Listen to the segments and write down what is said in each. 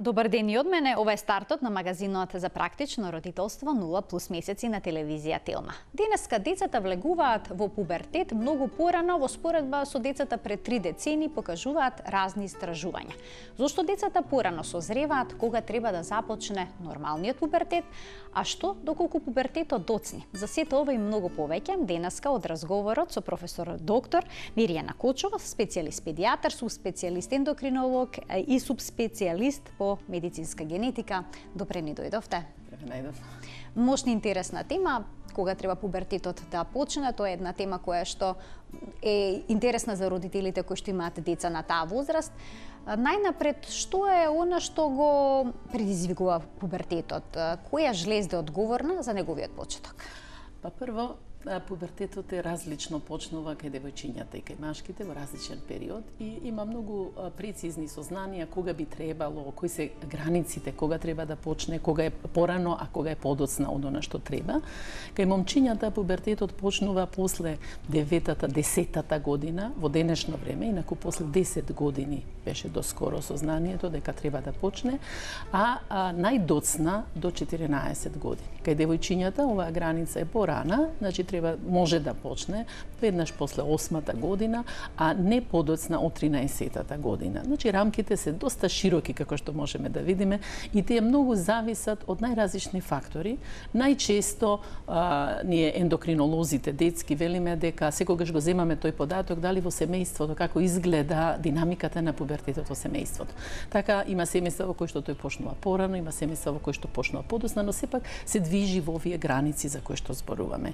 Добар ден и од мене. Ова е стартот на магазинот за практично родителство 0+ месеци на телевизија Телма. Денеска децата влегуваат во пубертет многу порано во споредба со децата пред 3 децени, покажуваат разни истражувања. Зошто децата порано созреваат, кога треба да започне нормалниот пубертет, а што доколку пубертетот доцни? За сето ова и многу повеќе денеска од разговорот со професор доктор Миријана Кочова, специјалист педијатар, субспецијалист ендокринолог и субспецијалист по медицинска генетика. Добре ни дојдовте. Мощна интересна тема, кога треба пубертетот да почне. Тоа е една тема која што е интересна за родителите кои што имаат деца на таа возраст. Најнапред, што е она што го предизвикува пубертетот? Која жлезда е одговорна за неговиот почеток? Прво, пубертетот е различно почнува кај девојчињата и кај машките во различен период и има многу прецизни сознанија кога би требало, кои се границите, кога треба да почне, кога е порано, а кога е подоцна од она што треба. Кај момчињата пубертетот почнува после 9-та, 10-та година во денешно време, инаку после 10 години беше доскоро сознанието дека треба да почне, а најдоцна до 14 години. Кај девојчињата оваа граница е порана, значи може да почне веднаш после 8-та година, а не подоцна од 13-та година. Значи рамките се доста широки, како што можеме да видиме, и тие многу зависат од најразлични фактори. Најчесто ние ендокринолозите детски велиме дека секогаш го земаме тој податок дали во семејството како изгледа динамиката на пубертетот во семејството. Така има семејства во кои што тој почнува порано, има семејства во кои што почнува подоцна, но сепак се движи во овие граници за кои што зборуваме.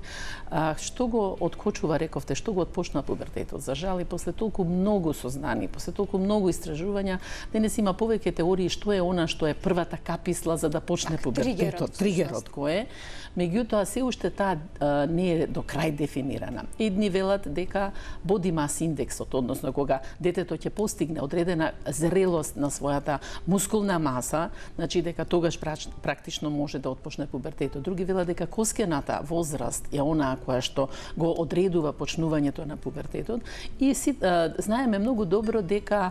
Што го откочува, рековте, што го отпочна пубертетот? За жал и после толку многу сознани, после толку многу истражувања, денес има повеќе теории што е она што е првата каписла за да почне пубертетот, тригерот кој е. Меѓутоа се уште таа не е до крај дефинирана. Едни велат дека body mass индексот, односно кога детето ќе постигне одредена зрелост на својата мускулна маса, значи дека тогаш практично може да отпочне пубертетот. Други велат дека коскената возраст е она која што го одредува почнувањето на пубертетот и знаеме многу добро дека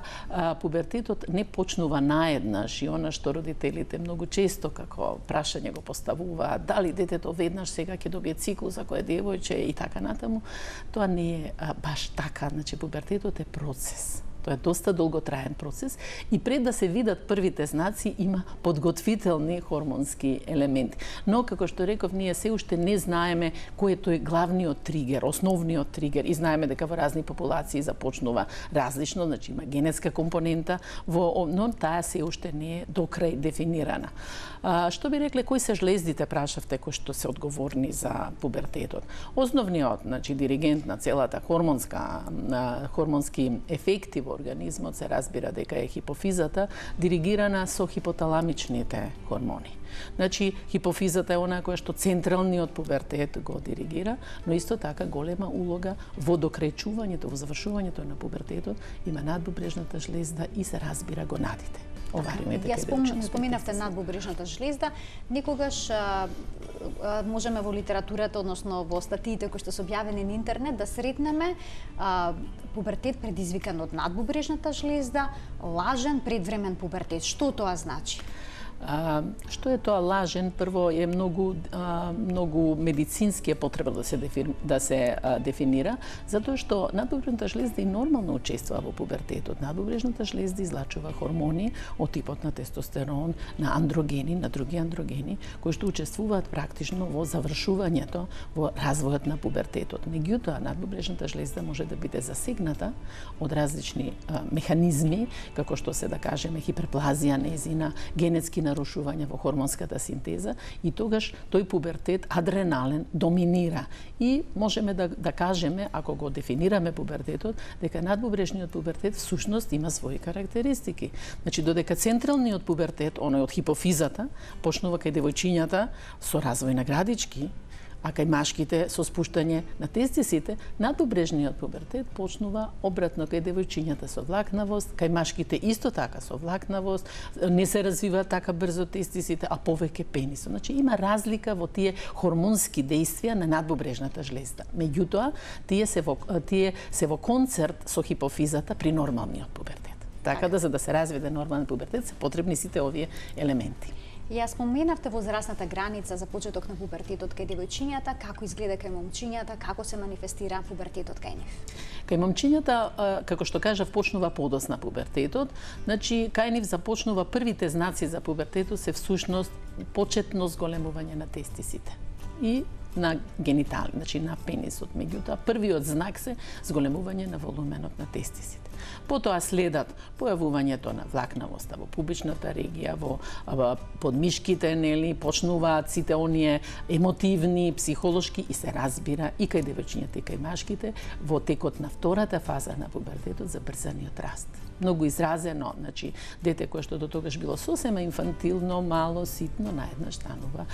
пубертетот не почнува наеднаш и она што родителите многу често како прашање го поставуваат, дали детето веднаш сега ќе добие циклус ако е девојче и така натаму, тоа не е баш така, значи пубертетот е процес. Тоа е доста долготраен процес и пред да се видат првите знаци има подготвителни хормонски елементи. Но, како што реков, ние се уште не знаеме кој е тој главниот тригер, основниот тригер и знаеме дека во разни популации започнува различно, значи има генетска компонента, но таа се уште не е до крај дефинирана. Што би рекле, кои се жлездите, прашавте, кои што се одговорни за пубертетот? Основниот, значи диригент на целата хормонски ефекти во организмот се разбира дека е хипофизата, диригирана со хипоталамичните хормони. Значи, хипофизата е она која што централниот пубертет го диригира, но исто така голема улога во докрајчувањето, во завршувањето на пубертетот има надбубрежната жлезда и се разбира гонадите. Ја споминавте надбубрежната жлезда. Некогаш можеме во литературата, односно во статиите кои што се објавени на интернет, да сретнеме пубертет предизвикан од надбубрежната жлезда, лажен предвремен пубертет. Што тоа значи? Што е тоа лажен? Прво е многу медицински е потребно да се дефинира, затоа што надбубрежната жлезда и нормално учествува во пубертетот. Надбубрежната жлезда излачува хормони од типот на тестостерон, на андрогени, на други андрогени, кои што учествуваат практично во завршувањето, во развојот на пубертетот. Меѓутоа, надбубрежната жлезда може да биде засегната од различни механизми, како што се, да кажеме, хиперплазија нејзина, генетски нарушување во хормонската синтеза и тогаш тој пубертет адренален доминира. И можеме да кажеме, ако го дефинираме пубертетот, дека надбубрежниот пубертет всушност има своји карактеристики. Значи, додека централниот пубертет, оној од хипофизата, почнува кај девојчињата со развој на градички, а кај машките со спуштање на тестисите, надбубрежниот пубертет почнува обратно кај девојчињата со влакнавост, кај машките исто така со влакнавост, не се развива така брзо тестисите, а повеќе пенисот. Значи има разлика во тие хормонски дејствија на надбубрежната жлезда. Меѓутоа, тие се во концерт со хипофизата при нормалниот пубертет. Така да за да се развиде нормален пубертет се потребни сите овие елементи. Ја споменавте возрастната граница за почеток на пубертетот кај девојчињата, како изгледа кај момчињата, како се манифестира пубертетот кај нив? Кај момчињата, како што кажав, почнува подосна пубертетот. Значи, кај нив започнува првите знаци за пубертетот се всушност почетно зголемување на тестисите и на генитали, значи на пенисот. Меѓутоа, првиот знак се зголемување на волуменот на тестисите. Потоа следат појавувањето на влакнавоста во пубичната регија, во подмишките, нели, почнуваат сите оние емотивни, психолошки и се разбира и кај девојчињата и кај машките во текот на втората фаза на пубертетот забрзаниот раст. Многу изразено, значи дете кое што до тогаш било сосема инфантилно, мало, ситно, наеднаш станува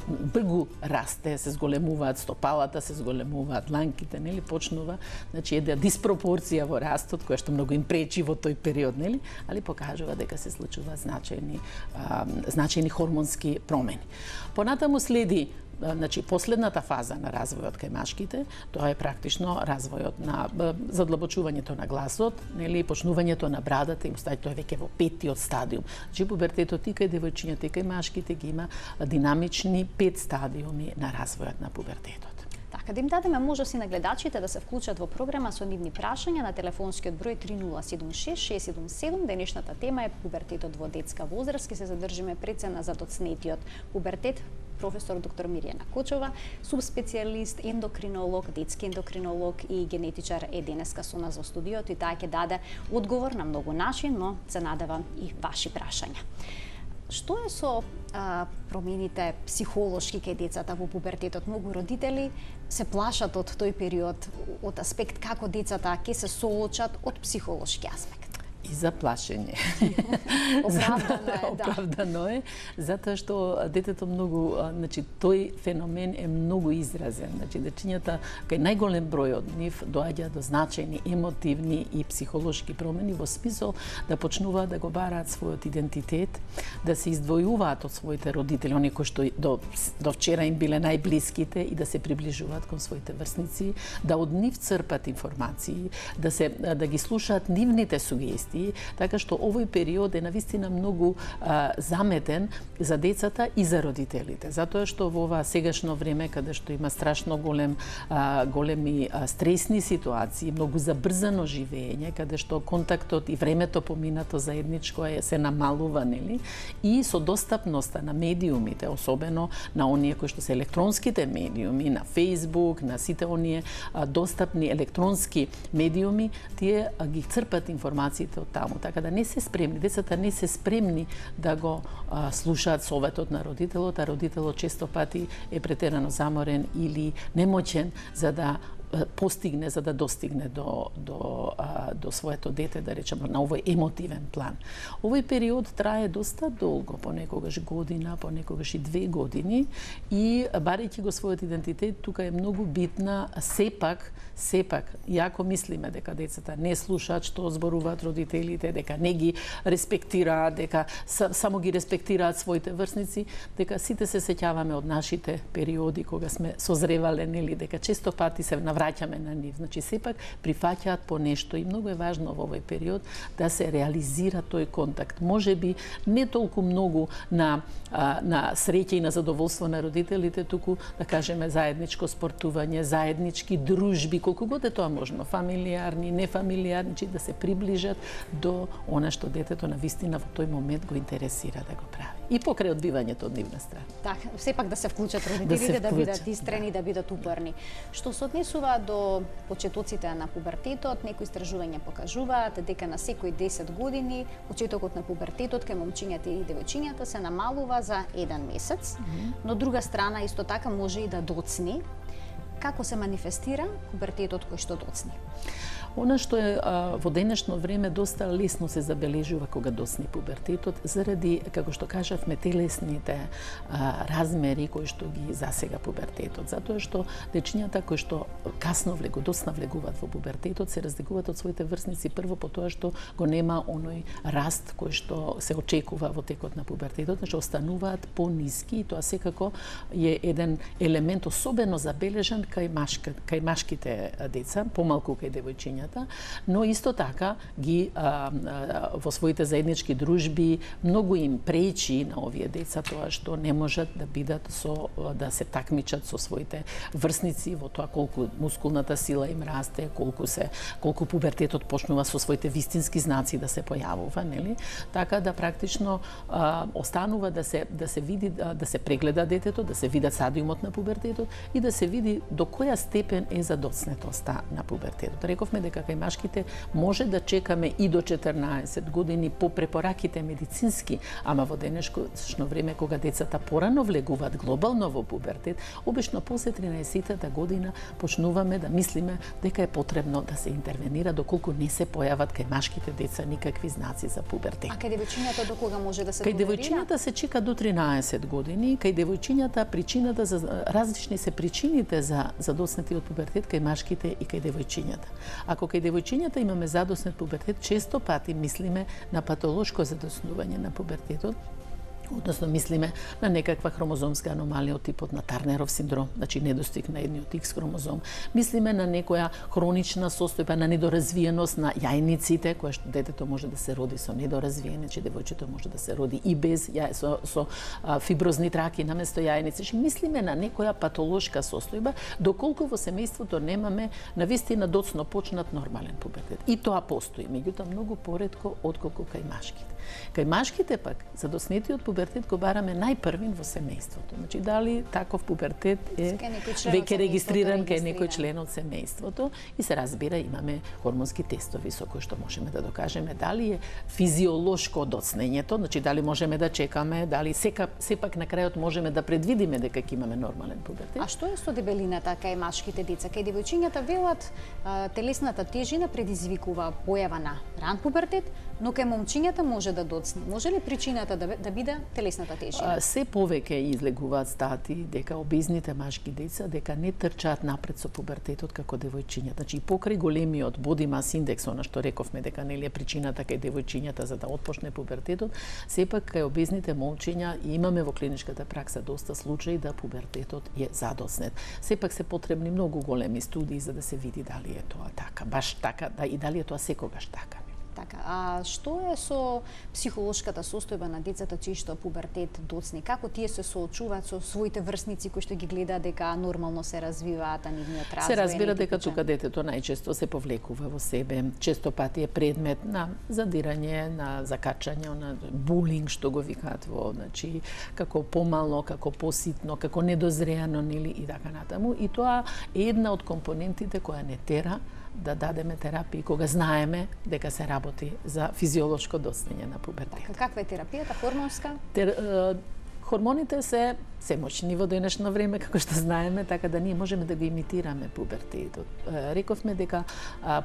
бргу расте, се зголемуваат стопалата, се зголемуваат дланките, нели, почнува, значи една диспропорција во растот која што многу им пречи во тој период, нели, али покажува дека се случуваат значајни хормонски промени. Понатаму следи, значи, последната фаза на развојот кај машките, тоа е практично развојот на задлабочувањето на гласот, нели, почнувањето на брадата, им стај, тоа е веќе во петтиот стадиум. Значи, пубертетот и кај девојчињата и кај машките ги има динамични 5 стадиуми на развојот на пубертетот. Така, да им дадеме можности на гледачите да се вклучат во програма со нивни прашања на телефонскиот број 3076 677. Денешната тема е пубертетот во детска возраст. Ке се задржиме прецена за доцнетиот пубертет. Професор доктор Мирјана Кочова, субспецијалист, ендокринолог, детски ендокринолог и генетичар е денеска со нас во студиото и таа ќе даде одговор на многу начин, но се надевам и ваши прашања. Што е со промените психолошки кај децата во пубертетот? Многу родители се плашат од тој период, од аспект како децата ќе се соочат од психолошки аспект. И заплашење. Оправдано е, да. Оправдано е, затоа што детето многу, значи тој феномен е многу изразен. Значи дечињата кај најголем број од нив доаѓа до значајни емотивни и психолошки промени во смисол да почнуваат да го бараат својот идентитет, да се издвојуваат од своите родители, оние кои што до вчера им биле најблиските и да се приближуваат кон своите врсници, да од нив црпат информации, да ги слушаат нивните сугестии, така што овој период е навистина многу заметен за децата и за родителите. Затоа што во ова сегашно време, каде што има страшно големи стресни ситуации, многу забрзано живење, каде што контактот и времето поминато заедничко се намалува, нели? И со достапноста на медиумите, особено на оние кои што се електронските медиуми, на Facebook, на сите оние достапни електронски медиуми, тие ги црпат информациите од таму, така да не се спремни, децата не се спремни да го слушаат советот на родителот, а родителот често пати е претерано заморен или немоćен за да постигне, за да достигне до своето дете, да речеме, на овој емотивен план. Овој период трае доста долго, понекогаш година, понекогаш и 2 години, и барајќи го својот идентитет, тука е многу битна сепак, иако мислиме дека децата не слушаат што зборуваат родителите, дека не ги респектираат, дека само ги респектираат своите врсници, дека сите се сеќаваме од нашите периоди кога сме созревале, нели, дека често пати се навраќаме на нив. Значи, сепак прифаќаат по нешто и многу е важно во овој период да се реализира тој контакт. Може би не толку многу на среќа и на задоволство на родителите, туку, да кажеме, заедничко спортување, заеднички дружби, колку год е тоа можно, фамилиарни, нефамилиарни, да се приближат до она што детето навистина во тој момент го интересира да го прави. И покрај одбивањето од нивна страна. Така, сепак да се вклучат родителите, да бидат истрени, да бидат упорни. Што се однесува до почетоците на пубертетот, некои истражувања покажуваат дека на секои 10 години почетокот на пубертетот кај момчињата и девојчињата се намалува за 1 месец, но друга страна исто така може и да доцни. Како се манифестира пубертетот кој што доцни? Она што е во денешно време доста лесно се забележува кога доцни пубертетот, заради, како што кажавме, телесните размери кои што ги засега пубертетот. Затоа што дечињата кои што касно доцна влегуваат во пубертетот се разликуваат од своите врсници прво по тоа што го нема оној раст кој што се очекува во текот на пубертетот, значи остануваат пониски и тоа секако е еден елемент особено забележан кај машките деца, помалку кај девојчињата, девојчињата, но исто така ги во своите заеднички дружби многу им пречи на овие деца тоа што не можат да бидат да се такмичат со своите врсници во тоа колку мускулната сила им расте, колку пубертетот почнува со своите вистински знаци да се појавува, нели? Така да практично останува да се види, да се прегледа детето, да се видат стадиумот на пубертетот и да се види до која степен е задоцнетоста на пубертетот. Рековме дека кај машките може да чекаме и до 14 години по препораките медицински, ама во денешно време кога децата порано влегуваат глобално во пубертет, обично после 13-та година почнуваме да мислиме дека е потребно да се интервенира доколку не се појават кај машките деца никакви знаци за пубертет. А кај девојчињата до кога може да се толерира? Кај девојчињата се чека до 13 години, кај девојчињата причината за различни се причините за задоцнетиот пубертет кај машките и кај девојчињата. Ако кај девојчињата имаме задоцнет пубертет, често пати мислиме на патолошко задоцнување на пубертетот, односно мислиме на некаква хромозомска аномалија од типот на Тарнеров синдром, значи недостиг на едниот X хромозом. Мислиме на некоја хронична состојба на недоразвиеност на јајниците, која што детето може да се роди со недоразвиени, че девојчето може да се роди и без со фиброзни траки наместо јајници. Значи мислиме на некоја патолошка состојба, доколку во семејството немаме навистина доцно почнат нормален пубертет. И тоа постои, меѓутоа многу поретко отколку кај машките. Кај машките пак задоцнетиот пубертет го бараме најпрвин во семејството. Значи дали таков пубертет е веќе регистриран кај некој член од семејството и се разбира имаме хормонски тестови со кои што можеме да докажеме дали е физиолошко доцнењето, значи дали можеме да чекаме, дали сепак на крајот можеме да предвидиме дека ќе имаме нормален пубертет. А што е со дебелината кај машките деца? Кај девојчињата велат телесната тежина предизвикува појава на ран пубертет, но кај момчињата може да доцне. Може ли причината да биде телесната тежина? Се повеќе излегуваат стати дека обезните машки деца дека не трчаат напред со пубертетот како девојчињата. Значи покрај големиот body mass index, она што рековме дека нели е причината кај девојчињата за да отпочне пубертетот, сепак кај обезните момчиња имаме во клиничката пракса доста случаи да пубертетот е задоцнет. Сепак се потребни многу големи студии за да се види дали е тоа така, баш така, и дали е тоа секогаш така. Така, а што е со психолошката состојба на децата чии што пубертет доцне? Како тие се соочуваат со своите врсници кои што ги гледаат дека нормално се развиваат, а нивниот развој? Се разбира дека тука детето најчесто се повлекува во себе, често пати е предмет на задирање, на закачање, на булинг што го викаат во, значи како помало, како поситно, како недозреано, нели и така натаму, и тоа е една од компонентите која не тера да дадеме терапија кога знаеме дека се работи за физиолошко доцнење на пубертет. Така, каква е терапијата? Хормонска? Хормоните се моćни во денешно време, како што знаеме, така да ние можеме да го имитираме пубертетот. Рековме дека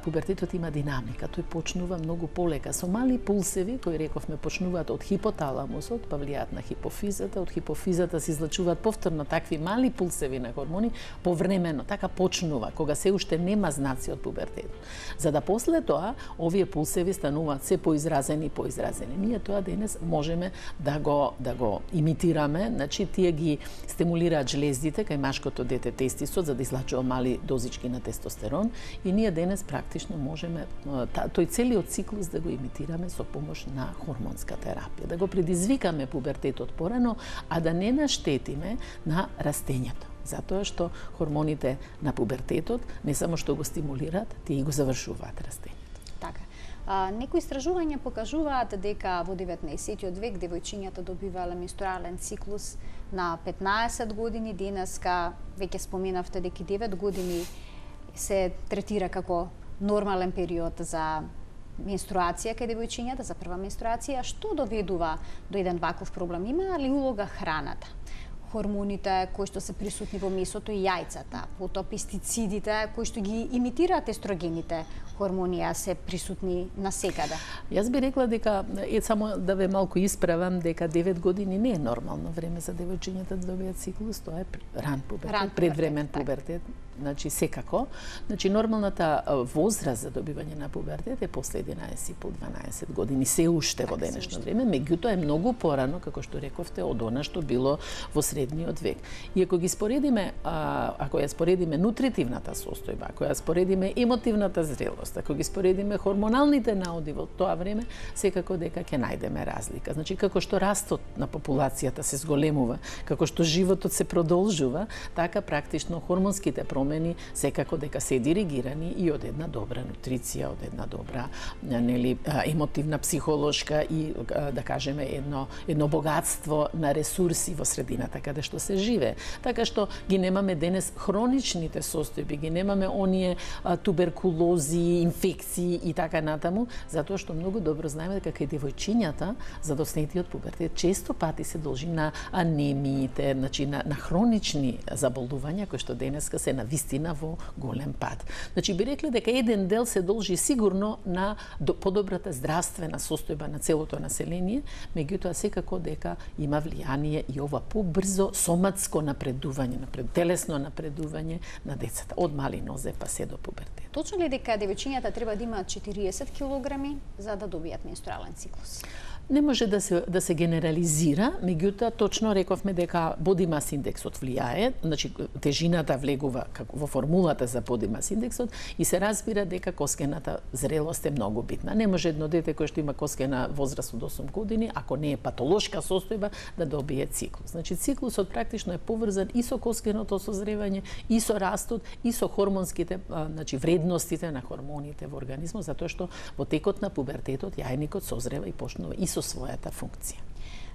пубертетот има динамика, тој почнува многу полека, со мали пулсеви, кои рековме почнуваат од хипоталамусот, па влијаат на хипофизата, од хипофизата се излачуваат повторно такви мали пулсеви на хормони, повремено, така почнува, кога се уште нема знаци од пубертетот. За да после тоа, овие пулсеви стануваат се поизразени и поизразени. Ние тоа денес можеме да го имитираме, значи тие ги стимулираат жлездите кај машкото дете тестисот за да излачува мали дозички на тестостерон и ние денес практично можеме тој целиот циклус да го имитираме со помош на хормонска терапија, да го предизвикаме пубертетот порано, а да не наштетиме на растењето. Затоа што хормоните на пубертетот не само што го стимулираат, тие и го завршуваат растењето. Така. Некои истражувања покажуваат дека во 19 век девојчињата добивале менструален циклус на 15 години, денеска веќе споменавте дека 9 години се третира како нормален период за менструација кај девојчињата, за прва менструација. Што доведува до еден ваков проблем? Има ли улога храната? Хормоните кои што се присутни во месото и јајцата, потоа пестицидите кои што ги имитираат естрогените хормони, а се присутни насекаде. Јас би рекла дека само да ве малку исправам дека 9 години не е нормално време за девојчињата да добијат циклус, тоа е ран пубертет, предвремен пубертет. Значи секако, значи нормалната возраст за добивање на пубертет е после 11,5-12 години, се уште во денешно време, меѓутоа е многу порано, како што рековте, од она што било во средниот век. И ако ги споредиме, ако ја споредиме нутритивната состојба, ако ја споредиме емотивната зрелост, ако ги споредиме хормоналните наоди во тоа време, секако дека ќе најдеме разлика. Значи како што растот на популацијата се зголемува, како што животот се продолжува, така практично хормонските промени секако дека се диригирани и од една добра нутриција, од една добра емотивна, психолошка и да кажеме едно богатство на ресурси во средината каде што се живее. Така што ги немаме денес хроничните состојби, ги немаме оние туберкулози, инфекции и така натаму, затоа што многу добро знаеме дека кај девојчињата задоснетиот пубертет често пати се должи на анемиите, значи на хронични заболувања кои што денеска се на вистина во голем пад. Значи би рекле дека еден дел се должи сигурно на подобрата здравствена состојба на целото население, меѓутоа секако дека има влијание и ова побрзо соматско напредување, телесно напредување на децата од мали нозе па се до пубертет. Точно ли дека девојчињата треба да имаат 40 килограми за да добијат менструален циклус? Не може да се генерализира, меѓутоа точно рековме дека body mass индексот влијае, значи тежината влегува во формулата за body mass индексот и се разбира дека коскената зрелост е многу битна. Не може едно дете кое што има коскена возраст од 8 години, ако не е патолошка состојба, да добие циклус. Значи циклусот практично е поврзан и со коскеното созревање, и со растот, и со хормонските, значи вредностите на хормоните во организмот, затоа што во текот на пубертетот јајникот созрева и почнува и со својата функција.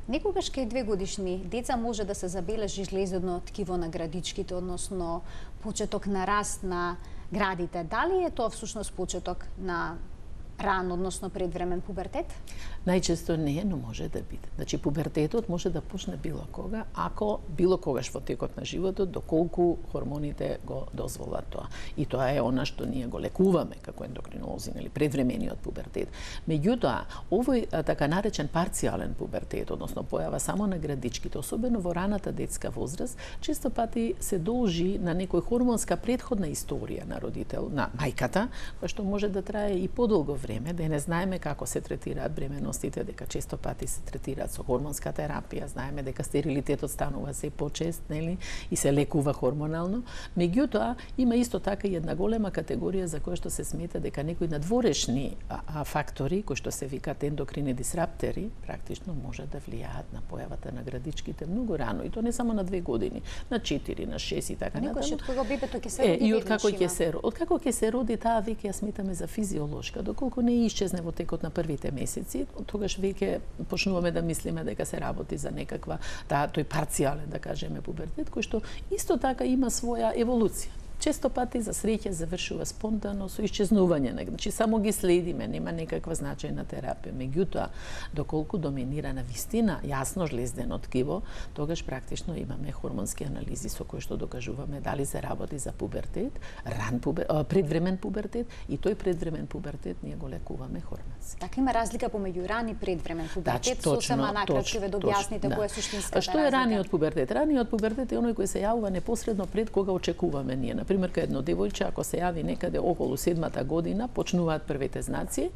Некогаш кај 2 годишни деца може да се забележи жлезено ткиво на градичките, односно почеток на раст на градите. Дали е тоа всушност почеток на ран, односно предвремен пубертет? Најчесто не е, но може да биде. Значи, пубертетот може да почне било кога, ако било когаш во текот на животот, доколку хормоните го дозволат тоа. И тоа е она што ние го лекуваме како ендокринолози, нели, предвремениот пубертет. Меѓутоа, овој така наречен парцијален пубертет, односно појава само на градичките, особено во раната детска возраст, често пати се должи на некој хормонска претходна историја на родител, на мајката, која што може да трае и подолго време, да не знаеме како се третираат бременостите, дека често пати се третираат со хормонска терапија, знаеме дека стерилитетот станува се почест, нели, и се лекува хормонално. Меѓутоа, има исто така и една голема категорија за која што се смета дека некои надворешни фактори, кои што се викаат ендокрини дисраптери, практично може да влијаат на појавата на градичките многу рано, и то не само на 2 години, на 4, на 6 и така натаму. Некој од кога бебето ќе се роди, и откако ќе се роди, таа веќе ја сметаме за физиолошка, доколку не исчезне во текот на првите месеци, тогаш веќе почнуваме да мислиме дека се работи за некаква тој парцијален, да кажеме, пубертет, кој што исто така има своја еволуција. Често пати за среќа завршува спонтано со исчезнување, значи само ги следиме, нема некаква значајна терапија. Меѓутоа, доколку доминира на вистина јасно жлездено ткиво, тогаш практично имаме хормонски анализи со кои што докажуваме дали се работи за пубертет, предвремен пубертет, и тој предвремен пубертет ние го лекуваме хормонски. Така има разлика помеѓу ран и предвремен пубертет, сосема накратко ве да објасните која е суштинската разлика. Што е раниот пубертет? Раниот пубертет е оној кој се јавува непосредно пред кога очекуваме ние. Например, кај едно девојче, ако се јави некаде околу 7-та година, почнуваат првите знаци,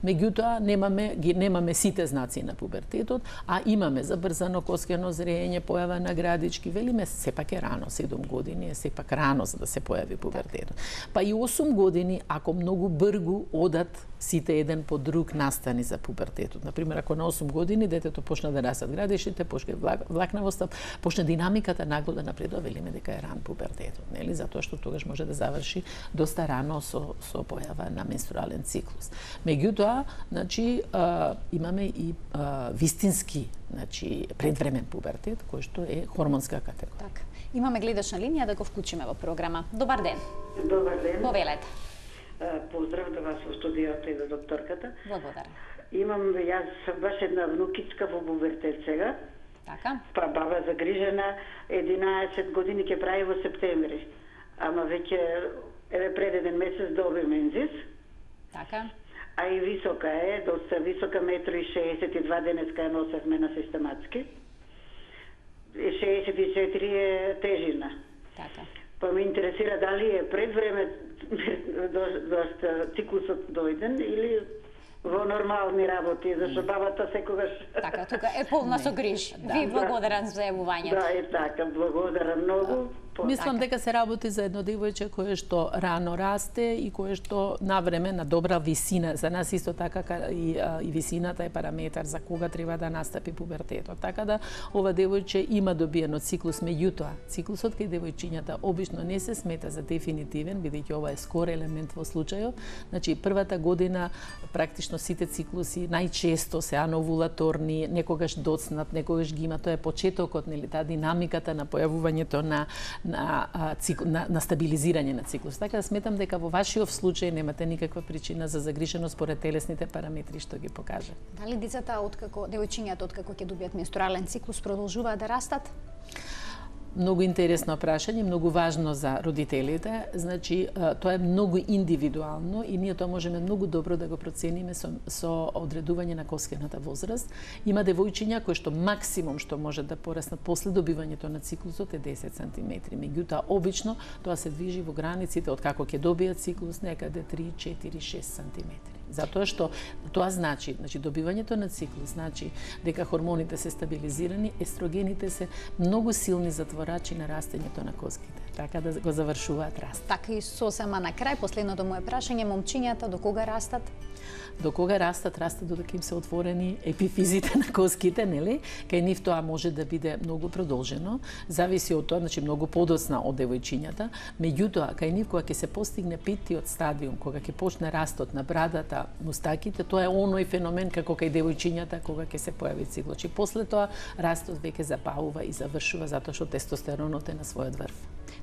меѓутоа немаме сите знаци на пубертетот, а имаме забрзано коскено зрење, појава на градички, велиме сепак е рано, 7 години е сепак рано за да се појави пубертетот. Па и 8 години, ако многу бргу одат сите еден по друг настани за пубертетот. Например, ако на 8 години детето почна да растат градишите, почне влакнавоста, почне динамиката нагло да напредува, велиме дека е ран пубертетот, нели? Затоа што тогаш може да заврши доста рано со појава на менструален циклус. Меѓутоа, значи имаме и вистински, значи предвремен пубертет, кој што е хормонска категорија. Така. Имаме гледачна линија да го вклучиме во програма. Добар ден. Добар ден. Повелете. Поздрав до вас во студиото и до докторката. Благодарам. Имам јас баш една внукичка во пубертет сега. Така. Па баба загрижена, 11 години ќе прави во септември. Ама веќе пред еден месец доби мензис. Така. А и висока е, доста висока, 1,62 денеска ја носевме на систематски. 64 е тежина. Така. Па ме интересира дали е пред време циклусот дојден или во нормални работи, зашто бабата секогаш... Така, тука е полна со грижи. Ви благодарам за јавувањето. Да, е така, благодарам многу. Мислам дека се работи за едно девојче кое што рано расте и кое што на време на добра висина. За нас исто така и висината е параметар за кога треба да настапи пубертетот. Така да ова девојче има добиено циклус, меѓутоа циклусот кај девојчињата обично не се смета за дефинитивен, бидејќи ова е скор елемент во случајот. Значи првата година практично сите циклуси најчесто се ановулаторни, некогаш доцнат, некогаш ги има, тоа е почетокот, нели, таа динамиката на појавувањето на стабилизирање на циклус. Така да сметам дека во вашиот случај немате никаква причина за загриженост според телесните параметри што ги покажа. Дали децата откако девојчињата откако ќе добијат менструален циклус продолжуваат да растат? Многу интересно прашање, многу важно за родителите. Значи, тоа е многу индивидуално и ние тоа можеме многу добро да го процениме со одредување на коскената возраст. Има девојчиња кои што максимум што може да пораснат после добивањето на циклусот е 10 см. Меѓутоа, обично тоа се движи во границите од како ќе добијат циклус некаде 3, 4, 6 см. Затоа што тоа значи добивањето на циклус значи дека хормоните се стабилизирани, естрогените се многу силни затворачи на растењето на коските, така да го завршуваат раст. Така и сосема на крај, последното моје прашање, момчињата до кога растат? До кога растат додека им се отворени епифизите на коските, нели? Кај нив тоа може да биде многу продолжено, зависи од тоа, значи многу подоцна од девојчињата, меѓутоа кај нив кога ќе се постигне петтиот стадиум, кога ќе почне растот на брадата, мустаките, тоа е оној феномен како кај девојчињата кога ќе се појави циклус. После тоа растот веќе запаува и завршува затоа што тестостеронот е на својот врв.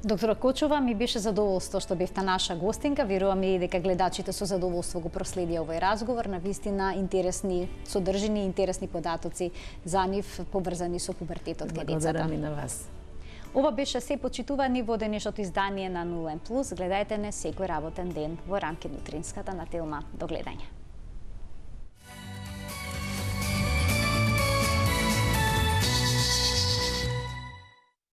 Доктор Кочова, ми беше задоволство што бевте наша гостинка. Верувам и дека гледачите со задоволство го проследија овој разговор. На вистина интересни содржини, интересни податоци за нив поврзани со пубертетот кај децата. Благодарам и на вас. Ова беше се, почитувани, во денешното издание на Нулен Плюс. Гледајте не секој работен ден во рамки од утринската на Телма. До гледање.